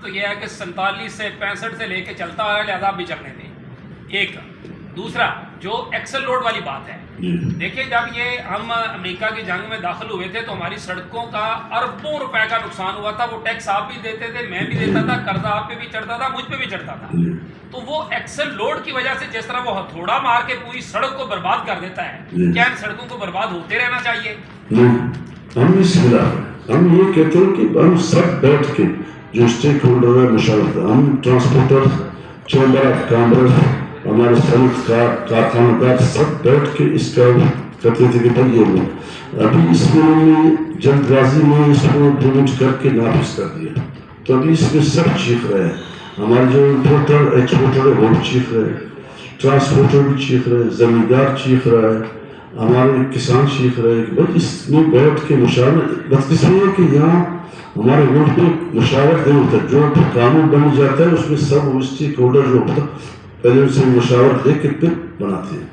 تو یہ ہے کہ 47 سے 65 سے لے کے چلتا آ رہا ہے، لہٰذا آپ بھی چلنے دیں، ایک۔ دوسرا جو ایکسل لوڈ والی بات ہے، دیکھیں جب یہ ہم امریکہ کی جنگ میں داخل ہوئے تھے تو ہماری سڑکوں کا اربوں روپے کا نقصان ہوا تھا، وہ ٹیکس آپ بھی دیتے تھے، میں بھی دیتا تھا، قرضہ آپ پہ بھی چڑھتا تھا، مجھ پہ بھی چڑھتا تھا۔ تو وہ ایکسل لوڈ کی وجہ سے جس طرح وہ ہتھوڑا مار کے پوری سڑک کو برباد کر دیتا ہے، کیا ان سڑکوں کو برباد ہوتے رہنا چاہیے؟ ہم اس خلاف ہم یہ کہتے ہیں کہ ہم سب بیٹھ کے جو اسٹیک ہولڈر ہے مشاورت، ہم ٹرانسپورٹر، چیمبر آف کامرس، ہمارے صنعت کارخانہ دار سب بیٹھ کے اس کا کہتے تھے کہ بھائی یہ ابھی اس میں جلد بازی میں اس کو امپلیمنٹ کر کے نافذ کر دیا، تو ابھی اس میں سب چیخ رہے ہیں، ہمارے جو امپورٹر ایکسپورٹر ہے وہ بھی چیخ رہے ہیں، ٹرانسپورٹر بھی چیخ رہے ہیں، زمیندار چیخ رہا ہے، ہمارے کسان سیکھ رہے ہیں کہ بھائی اس میں بیٹھ کے مشاورت، بس اس لیے کہ یہاں ہمارے ملک میں مشاورت نہیں ہوتا، جو قانون بن جاتا ہے اس میں سب اسٹیک ہولڈر جو ہوتا ہے پہلے ان سے مشاورت لے کے پھر بناتے ہیں۔